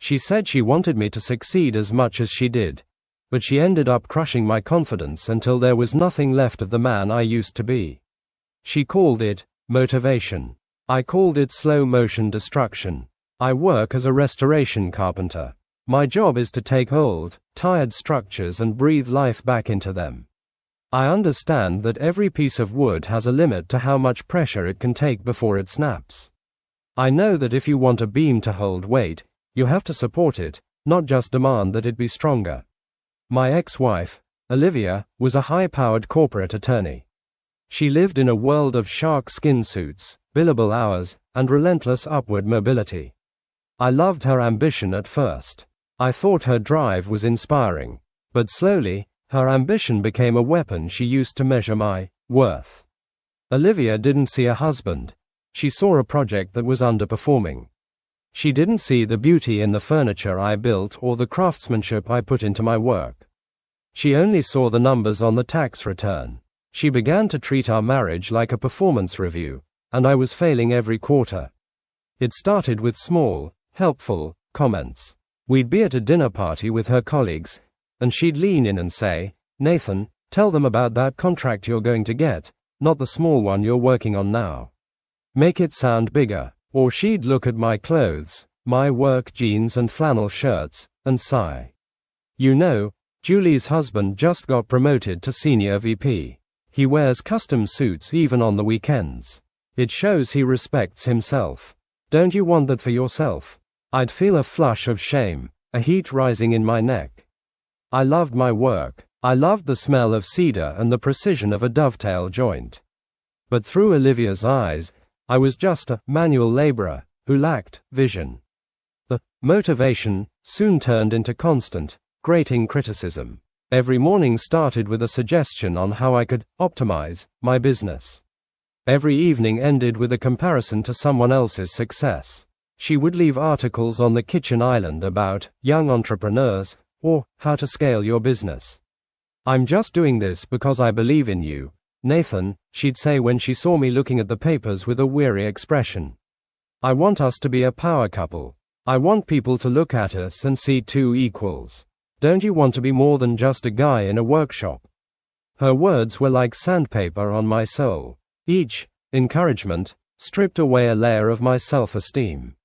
She said she wanted me to succeed as much as she did, but she ended up crushing my confidence until there was nothing left of the man I used to be. She called it motivation. I called it slow motion destruction. I work as a restoration carpenter. My job is to take old, tired structures and breathe life back into them. I understand that every piece of wood has a limit to how much pressure it can take before it snaps. I know that if you want a beam to hold weight, you have to support it, not just demand that it be stronger. My ex-wife, Olivia, was a high-powered corporate attorney. She lived in a world of shark skin suits, billable hours, and relentless upward mobility. I loved her ambition at first. I thought her drive was inspiring, but slowly, her ambition became a weapon she used to measure my worth. Olivia didn't see a husband. She saw a project that was underperforming. She didn't see the beauty in the furniture I built or the craftsmanship I put into my work. She only saw the numbers on the tax return. She began to treat our marriage like a performance review, and I was failing every quarter. It started with small, helpful comments. We'd be at a dinner party with her colleagues, and she'd lean in and say, "Nathan, tell them about that contract you're going to get, not the small one you're working on now. Make it sound bigger." Or she'd look at my clothes, my work jeans and flannel shirts, and sigh. "You know, Julie's husband just got promoted to senior VP. He wears custom suits even on the weekends. It shows he respects himself. Don't you want that for yourself?" I'd feel a flush of shame, a heat rising in my neck. I loved my work. I loved the smell of cedar and the precision of a dovetail joint. But through Olivia's eyes, I was just a manual laborer who lacked vision. The motivation soon turned into constant, grating criticism. Every morning started with a suggestion on how I could optimize my business. Every evening ended with a comparison to someone else's success. She would leave articles on the kitchen island about young entrepreneurs or how to scale your business. "I'm just doing this because I believe in you, Nathan," she'd say when she saw me looking at the papers with a weary expression. "I want us to be a power couple. I want people to look at us and see two equals. Don't you want to be more than just a guy in a workshop?" Her words were like sandpaper on my soul. Each encouragement stripped away a layer of my self-esteem.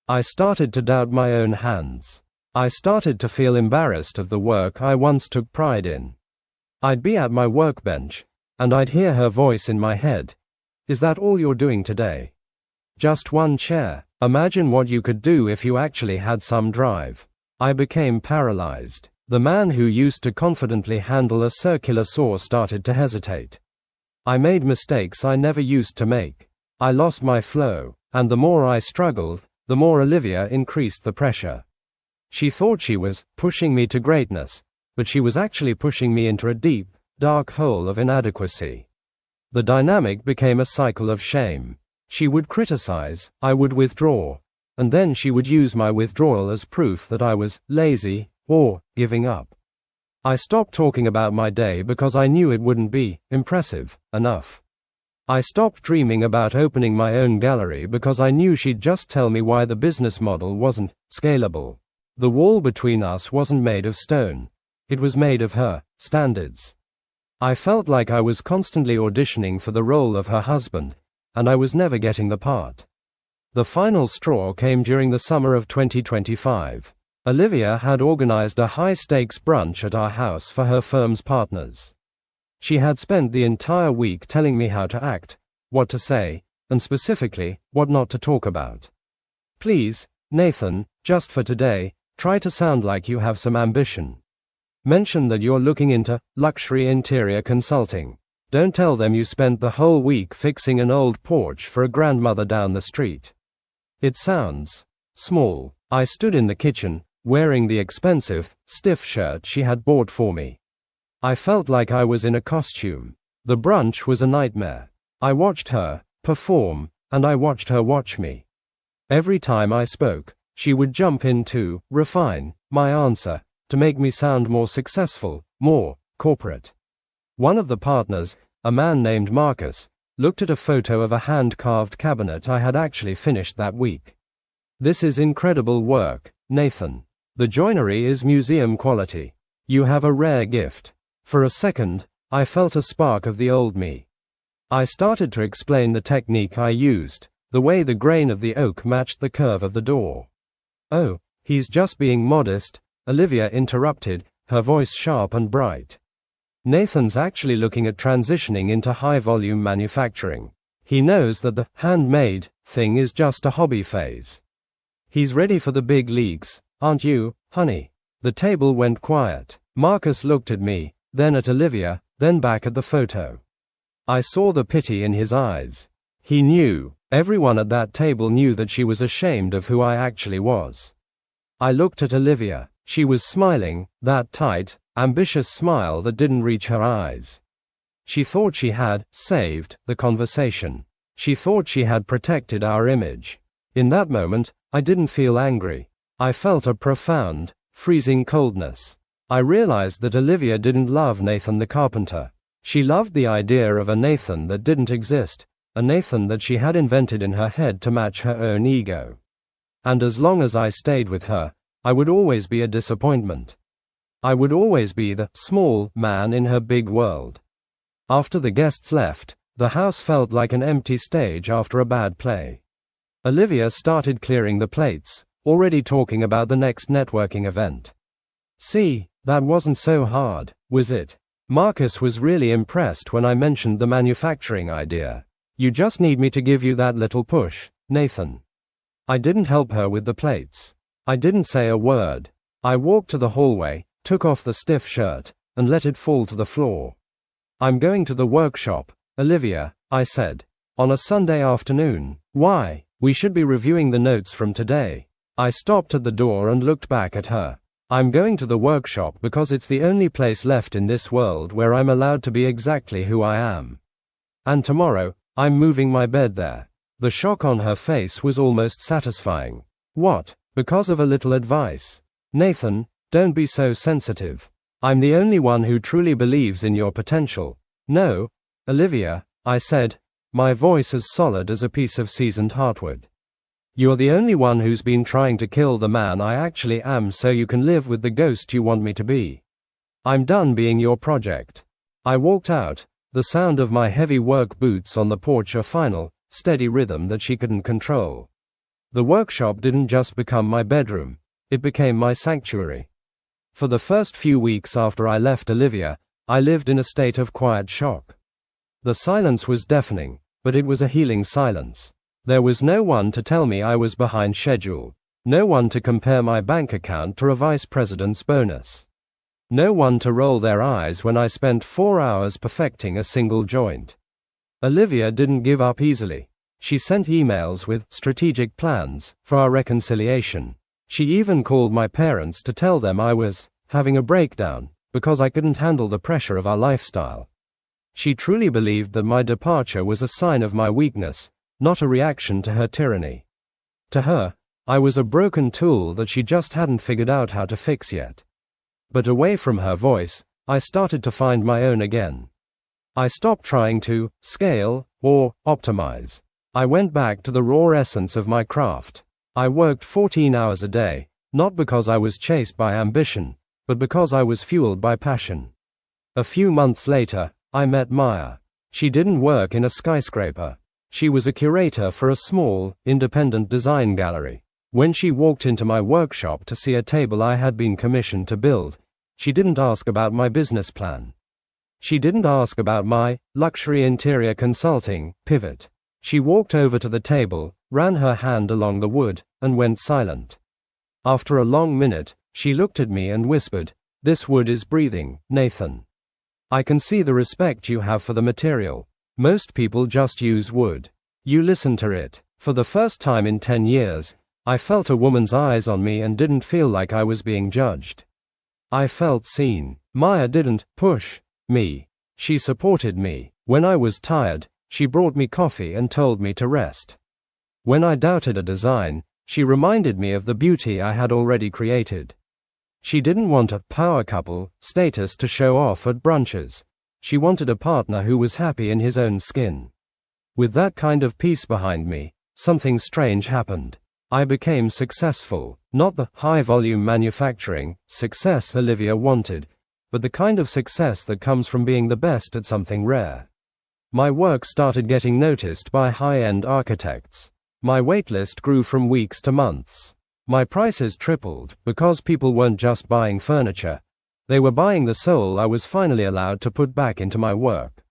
I started to doubt my own hands. I started to feel embarrassed of the work I once took pride in. I'd be at my workbench, and I'd hear her voice in my head. "Is that all you're doing today? Just one chair? Imagine what you could do if you actually had some drive." I became paralyzed. The man who used to confidently handle a circular saw started to hesitate. I made mistakes I never used to make. I lost my flow, and the more I struggled, the more Olivia increased the pressure. She thought she was pushing me to greatness, but she was actually pushing me into a deep, dark hole of inadequacy. The dynamic became a cycle of shame. She would criticize, I would withdraw, and then she would use my withdrawal as proof that I was lazy or giving up. I stopped talking about my day because I knew it wouldn't be impressive enough. I stopped dreaming about opening my own gallery because I knew she'd just tell me why the business model wasn't scalable. The wall between us wasn't made of stone. It was made of her standards. I felt like I was constantly auditioning for the role of her husband, and I was never getting the part. The final straw came during the summer of 2025. Olivia had organized a high-stakes brunch at our house for her firm's partners. She had spent the entire week telling me how to act, what to say, and specifically, what not to talk about. "Please, Nathan, just for today, try to sound like you have some ambition. Mention that you're looking into luxury interior consulting. Don't tell them you spent the whole week fixing an old porch for a grandmother down the street. It sounds small." I stood in the kitchen, wearing the expensive, stiff shirt she had bought for me. I felt like I was in a costume. The brunch was a nightmare. I watched her perform, and I watched her watch me. Every time I spoke, she would jump in to refine my answer, to make me sound more successful, more corporate. One of the partners, a man named Marcus, looked at a photo of a hand-carved cabinet I had actually finished that week. "This is incredible work," Nathan. The joinery is museum quality. You have a rare gift. For a second, I felt a spark of the old me. I started to explain the technique I used, the way the grain of the oak matched the curve of the door. Oh, he's just being modest, Olivia interrupted, her voice sharp and bright. Nathan's actually looking at transitioning into high-volume manufacturing. He knows that the handmade thing is just a hobby phase. He's ready for the big leagues, aren't you, honey? The table went quiet. Marcus looked at me, then at Olivia, then back at the photo. I saw the pity in his eyes. He knew, everyone at that table knew that she was ashamed of who I actually was. I looked at Olivia. She was smiling, that tight, ambitious smile that didn't reach her eyes. She thought she had saved the conversation. She thought she had protected our image. In that moment, I didn't feel angry. I felt a profound, freezing coldness. I realized that Olivia didn't love Nathan the carpenter. She loved the idea of a Nathan that didn't exist, a Nathan that she had invented in her head to match her own ego. And as long as I stayed with her, I would always be a disappointment. I would always be the small man in her big world. After the guests left, the house felt like an empty stage after a bad play. Olivia started clearing the plates, already talking about the next networking event. See, that wasn't so hard, was it? Marcus was really impressed when I mentioned the manufacturing idea. You just need me to give you that little push, Nathan. I didn't help her with the plates. I didn't say a word. I walked to the hallway, took off the stiff shirt, and let it fall to the floor. I'm going to the workshop, Olivia, I said. On a Sunday afternoon. Why? We should be reviewing the notes from today. I stopped at the door and looked back at her. I'm going to the workshop because it's the only place left in this world where I'm allowed to be exactly who I am. And tomorrow, I'm moving my bed there. The shock on her face was almost satisfying. What? Because of a little advice? Nathan, don't be so sensitive. I'm the only one who truly believes in your potential. No, Olivia, I said, my voice as solid as a piece of seasoned heartwood. You're the only one who's been trying to kill the man I actually am so you can live with the ghost you want me to be. I'm done being your project. I walked out, the sound of my heavy work boots on the porch a final, steady rhythm that she couldn't control. The workshop didn't just become my bedroom, it became my sanctuary. For the first few weeks after I left Olivia, I lived in a state of quiet shock. The silence was deafening, but it was a healing silence. There was no one to tell me I was behind schedule, no one to compare my bank account to a vice president's bonus. No one to roll their eyes when I spent 4 hours perfecting a single joint. Olivia didn't give up easily. She sent emails with strategic plans for our reconciliation. She even called my parents to tell them I was having a breakdown because I couldn't handle the pressure of our lifestyle. She truly believed that my departure was a sign of my weakness, not a reaction to her tyranny. To her, I was a broken tool that she just hadn't figured out how to fix yet. But away from her voice, I started to find my own again. I stopped trying to scale or optimize. I went back to the raw essence of my craft. I worked 14 hours a day, not because I was chased by ambition, but because I was fueled by passion. A few months later, I met Maya. She didn't work in a skyscraper. She was a curator for a small, independent design gallery. When she walked into my workshop to see a table I had been commissioned to build, she didn't ask about my business plan. She didn't ask about my luxury interior consulting pivot. She walked over to the table, ran her hand along the wood, and went silent. After a long minute, she looked at me and whispered, "This wood is breathing, Nathan. I can see the respect you have for the material. Most people just use wood. You listen to it." For the first time in 10 years, I felt a woman's eyes on me and didn't feel like I was being judged. I felt seen. Maya didn't push me. She supported me. When I was tired, she brought me coffee and told me to rest. When I doubted a design, she reminded me of the beauty I had already created. She didn't want a power couple status to show off at brunches. She wanted a partner who was happy in his own skin. With that kind of peace behind me, something strange happened. I became successful, not the high-volume manufacturing success Olivia wanted, but the kind of success that comes from being the best at something rare. My work started getting noticed by high-end architects. My waitlist grew from weeks to months. My prices tripled because people weren't just buying furniture, they were buying the soul I was finally allowed to put back into my work.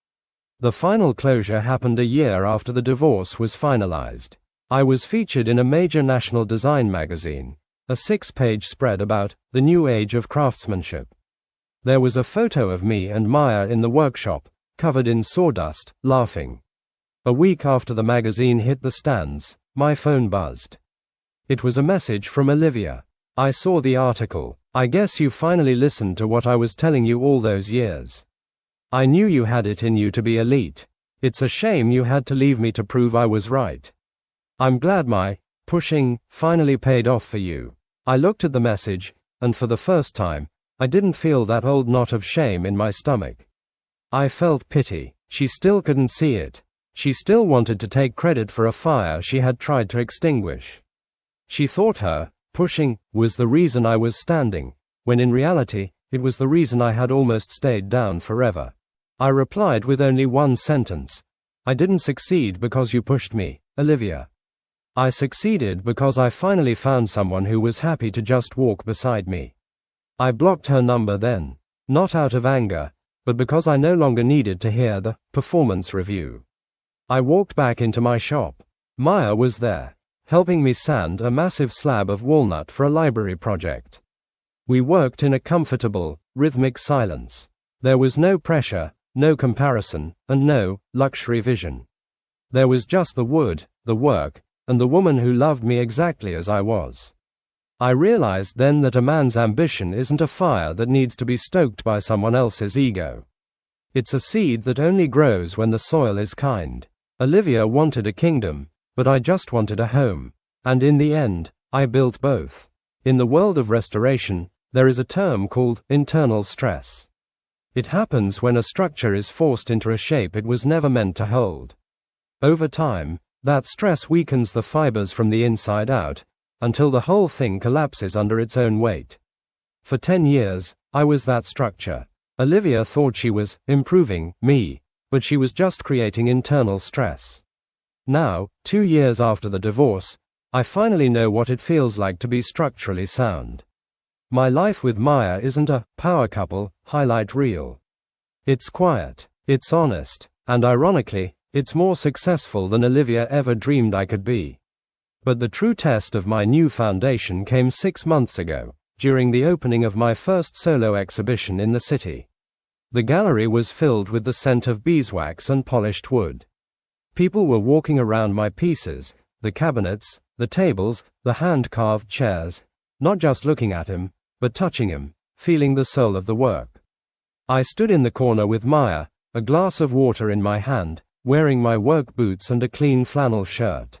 The final closure happened a year after the divorce was finalized. I was featured in a major national design magazine, a 6-page spread about the new age of craftsmanship. There was a photo of me and Maya in the workshop, covered in sawdust, laughing. A week after the magazine hit the stands, my phone buzzed. It was a message from Olivia. I saw the article. I guess you finally listened to what I was telling you all those years. I knew you had it in you to be elite. It's a shame you had to leave me to prove I was right. I'm glad my pushing finally paid off for you. I looked at the message, and for the first time, I didn't feel that old knot of shame in my stomach. I felt pity. She still couldn't see it. She still wanted to take credit for a fire she had tried to extinguish. She thought her pushing was the reason I was standing, when in reality, it was the reason I had almost stayed down forever. I replied with only one sentence. I didn't succeed because you pushed me, Olivia. I succeeded because I finally found someone who was happy to just walk beside me. I blocked her number then, not out of anger, but because I no longer needed to hear the performance review. I walked back into my shop. Maya was there, helping me sand a massive slab of walnut for a library project. We worked in a comfortable, rhythmic silence. There was no pressure, no comparison, and no luxury vision. There was just the wood, the work, and the woman who loved me exactly as I was. I realized then that a man's ambition isn't a fire that needs to be stoked by someone else's ego. It's a seed that only grows when the soil is kind. Olivia wanted a kingdom, but I just wanted a home, and in the end, I built both. In the world of restoration, there is a term called internal stress. It happens when a structure is forced into a shape it was never meant to hold. Over time, that stress weakens the fibers from the inside out, until the whole thing collapses under its own weight. For 10 years, I was that structure. Olivia thought she was improving me, but she was just creating internal stress. Now, 2 years after the divorce, I finally know what it feels like to be structurally sound. My life with Maya isn't a power couple highlight reel. It's quiet, it's honest, and ironically, it's more successful than Olivia ever dreamed I could be. But the true test of my new foundation came 6 months ago, during the opening of my first solo exhibition in the city. The gallery was filled with the scent of beeswax and polished wood. People were walking around my pieces, the cabinets, the tables, the hand-carved chairs, not just looking at him, but touching him, feeling the soul of the work. I stood in the corner with Maya, a glass of water in my hand, wearing my work boots and a clean flannel shirt.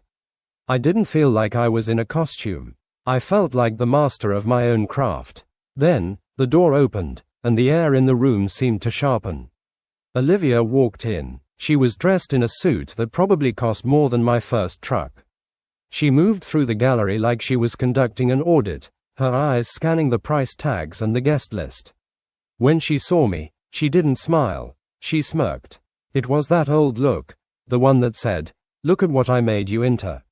I didn't feel like I was in a costume. I felt like the master of my own craft. Then, the door opened, and the air in the room seemed to sharpen. Olivia walked in. She was dressed in a suit that probably cost more than my first truck. She moved through the gallery like she was conducting an audit, her eyes scanning the price tags and the guest list. When she saw me, she didn't smile, she smirked. It was that old look, the one that said, "Look at what I made you into."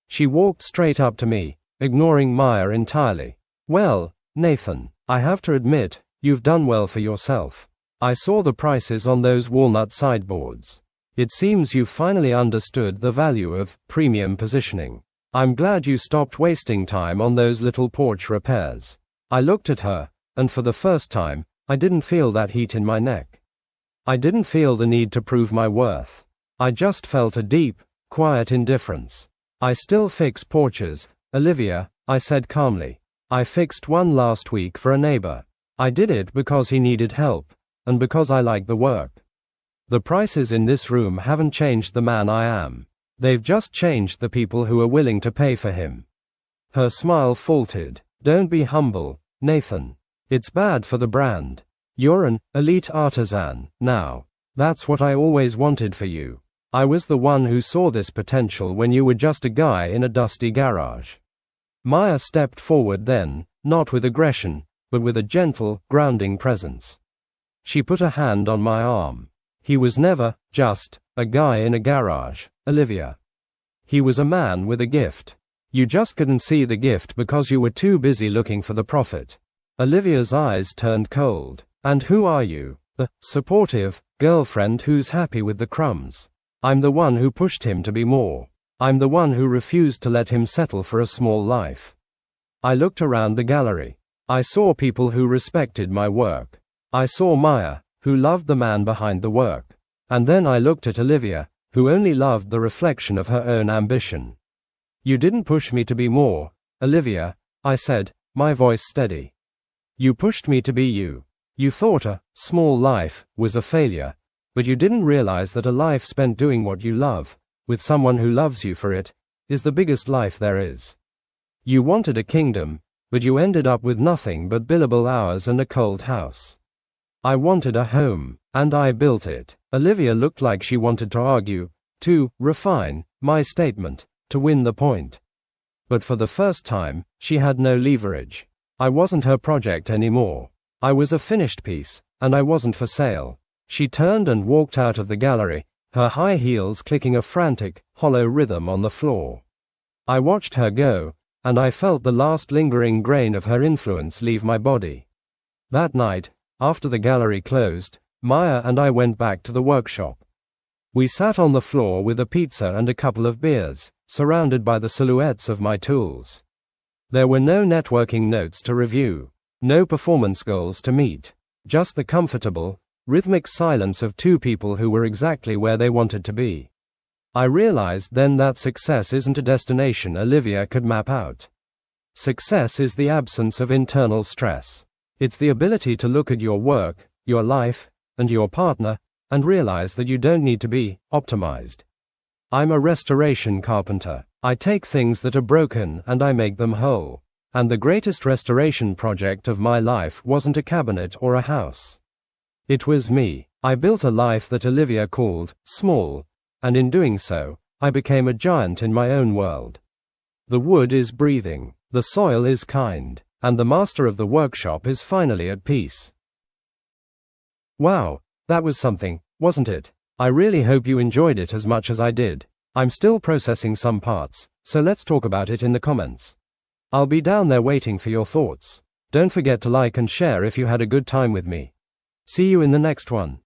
She walked straight up to me, ignoring Maya entirely. "Well, Nathan, I have to admit, you've done well for yourself. I saw the prices on those walnut sideboards. It seems you've finally understood the value of premium positioning. I'm glad you stopped wasting time on those little porch repairs." I looked at her, and for the first time, I didn't feel that heat in my neck. I didn't feel the need to prove my worth. I just felt a deep, quiet indifference. "I still fix porches, Olivia," I said calmly. "I fixed one last week for a neighbor. I did it because he needed help, and because I like the work. The prices in this room haven't changed the man I am. They've just changed the people who are willing to pay for him." Her smile faltered. "Don't be humble, Nathan. It's bad for the brand. You're an elite artisan now. That's what I always wanted for you. I was the one who saw this potential when you were just a guy in a dusty garage." Maya stepped forward then, not with aggression, but with a gentle, grounding presence. She put a hand on my arm. He was never just a guy in a garage, Olivia. He was a man with a gift. You just couldn't see the gift because you were too busy looking for the profit. Olivia's eyes turned cold. And who are you? The supportive girlfriend who's happy with the crumbs. I'm the one who pushed him to be more. I'm the one who refused to let him settle for a small life. I looked around the gallery. I saw people who respected my work. I saw Maya, who loved the man behind the work. And then I looked at Olivia, who only loved the reflection of her own ambition. You didn't push me to be more, Olivia, I said, my voice steady. You pushed me to be you. You thought a small life was a failure, but you didn't realize that a life spent doing what you love, with someone who loves you for it, is the biggest life there is. You wanted a kingdom, but you ended up with nothing but billable hours and a cold house. I wanted a home, and I built it. Olivia looked like she wanted to argue, to refine my statement, to win the point. But for the first time, she had no leverage. I wasn't her project anymore. I was a finished piece, and I wasn't for sale. She turned and walked out of the gallery, her high heels clicking a frantic, hollow rhythm on the floor. I watched her go, and I felt the last lingering grain of her influence leave my body. That night, after the gallery closed, Maya and I went back to the workshop. We sat on the floor with a pizza and a couple of beers, surrounded by the silhouettes of my tools. There were no networking notes to review, no performance goals to meet, just the comfortable, rhythmic silence of two people who were exactly where they wanted to be. I realized then that success isn't a destination Olivia could map out. Success is the absence of internal stress. It's the ability to look at your work, your life, and your partner, and realize that you don't need to be optimized. I'm a restoration carpenter. I take things that are broken and I make them whole. And the greatest restoration project of my life wasn't a cabinet or a house. It was me. I built a life that Olivia called small, and in doing so, I became a giant in my own world. The wood is breathing, the soil is kind, and the master of the workshop is finally at peace. Wow, that was something, wasn't it? I really hope you enjoyed it as much as I did. I'm still processing some parts, so let's talk about it in the comments. I'll be down there waiting for your thoughts. Don't forget to like and share if you had a good time with me. See you in the next one.